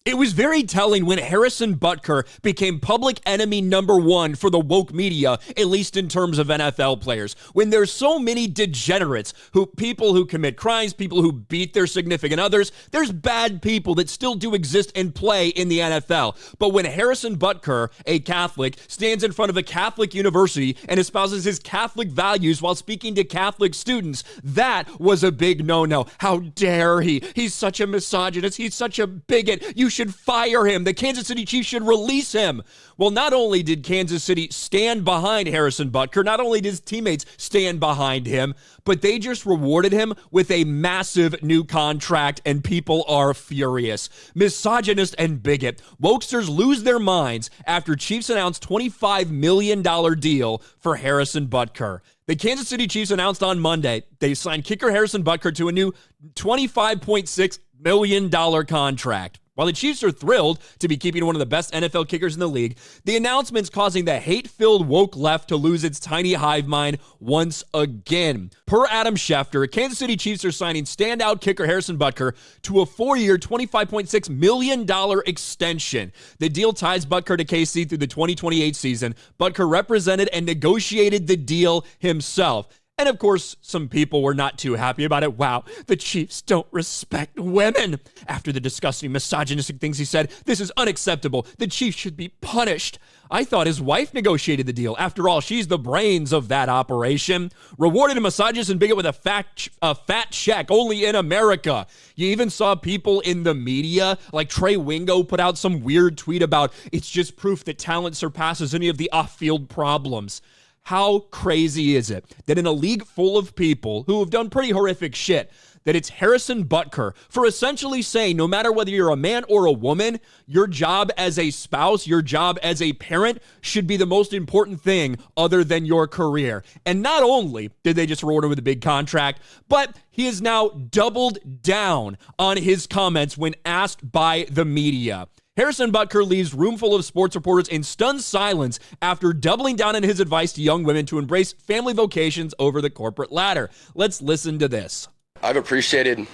It was very telling when Harrison Butker became public enemy number one for the woke media, at least in terms of NFL players. When there's so many degenerates, people who commit crimes, people who beat their significant others, there's bad people that still do exist and play in the NFL. But when Harrison Butker, a Catholic, stands in front of a Catholic university and espouses his Catholic values while speaking to Catholic students, that was a big no-no. How dare he? He's such a misogynist. He's such a bigot. You should fire him. The Kansas City Chiefs should release him. Well, not only did Kansas City stand behind Harrison Butker, not only did his teammates stand behind him, but they just rewarded him with a massive new contract, and people are furious. Misogynist and bigot. Wokesters lose their minds after Chiefs announced $25 million deal for Harrison Butker. The Kansas City Chiefs announced on Monday they signed kicker Harrison Butker to a new $25.6 million contract. While the Chiefs are thrilled to be keeping one of the best NFL kickers in the league, the announcement's causing the hate-filled woke left to lose its tiny hive mind once again. Per Adam Schefter, Kansas City Chiefs are signing standout kicker Harrison Butker to a 4-year, $25.6 million extension. The deal ties Butker to KC through the 2028 season. Butker represented and negotiated the deal himself. And of course, some people were not too happy about it. Wow, the Chiefs don't respect women. After the disgusting misogynistic things he said, this is unacceptable. The Chiefs should be punished. I thought his wife negotiated the deal. After all, she's the brains of that operation. Rewarded a misogynist and bigot with a fat check only in America. You even saw people in the media, like Trey Wingo, put out some weird tweet about it's just proof that talent surpasses any of the off-field problems. How crazy is it that in a league full of people who have done pretty horrific shit, that it's Harrison Butker for essentially saying no matter whether you're a man or a woman, your job as a spouse, your job as a parent should be the most important thing other than your career. And not only did they just reward him with a big contract, but he has now doubled down on his comments when asked by the media. Harrison Butker leaves room full of sports reporters in stunned silence after doubling down on his advice to young women to embrace family vocations over the corporate ladder. Let's listen to this. I've appreciated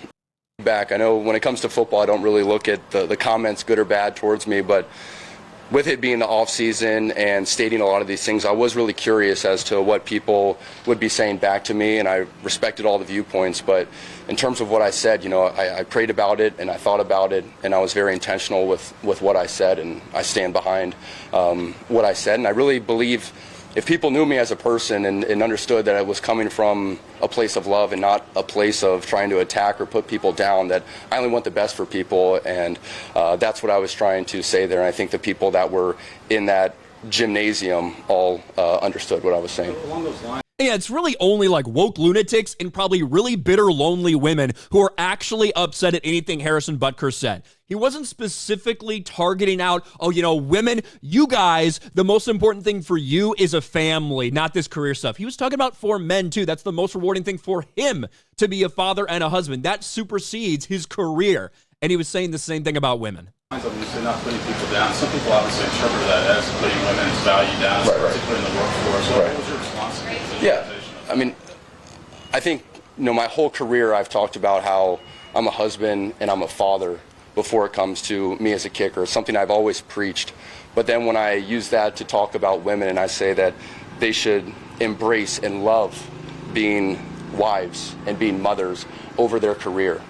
feedback. I know when it comes to football, I don't really look at the comments, good or bad, towards me, but with it being the off season and stating a lot of these things, I was really curious as to what people would be saying back to me, and I respected all the viewpoints. But in terms of what I said, I prayed about it and I thought about it, and I was very intentional with what I said, and I stand behind what I said. And I really believe if people knew me as a person and understood that I was coming from a place of love and not a place of trying to attack or put people down, that I only want the best for people, and that's what I was trying to say there. And I think the people that were in that gymnasium all understood what I was saying. Along those lines. Yeah, it's really only like woke lunatics and probably really bitter, lonely women who are actually upset at anything Harrison Butker said. He wasn't specifically targeting out, women, you guys, the most important thing for you is a family, not this career stuff. He was talking about for men, too. That's the most rewarding thing for him, to be a father and a husband. That supersedes his career. And he was saying the same thing about women. Obviously not putting people down. Some people obviously interpret that as putting women's value down, particularly in the workforce. What was your response to this? Yeah, I mean, I think, my whole career I've talked about how I'm a husband and I'm a father before it comes to me as a kicker. It's something I've always preached. But then when I use that to talk about women and I say that they should embrace and love being wives and being mothers over their career,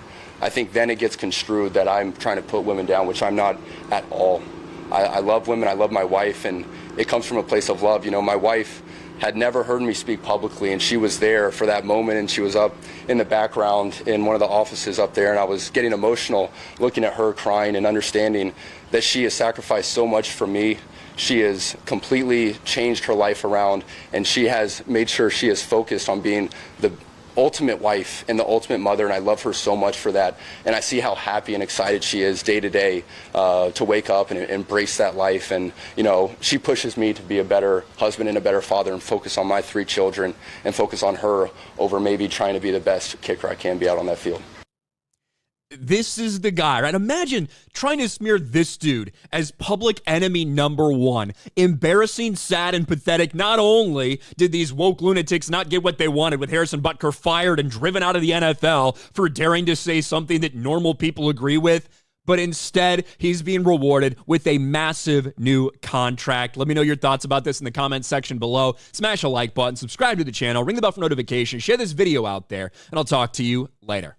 I think then it gets construed that I'm trying to put women down, which I'm not at all. I love women, I love my wife, and it comes from a place of love. My wife had never heard me speak publicly, and she was there for that moment, and she was up in the background in one of the offices up there, and I was getting emotional looking at her crying and understanding that she has sacrificed so much for me. She has completely changed her life around, and she has made sure she is focused on being the ultimate wife and the ultimate mother, and I love her so much for that. And I see how happy and excited she is day to day to wake up and embrace that life. And she pushes me to be a better husband and a better father and focus on my 3 children and focus on her over maybe trying to be the best kicker I can be out on that field. This is the guy, right? Imagine trying to smear this dude as public enemy number one. Embarrassing, sad, and pathetic. Not only did these woke lunatics not get what they wanted with Harrison Butker fired and driven out of the NFL for daring to say something that normal people agree with, but instead he's being rewarded with a massive new contract. Let me know your thoughts about this in the comments section below. Smash a like button, subscribe to the channel, ring the bell for notifications, share this video out there, and I'll talk to you later.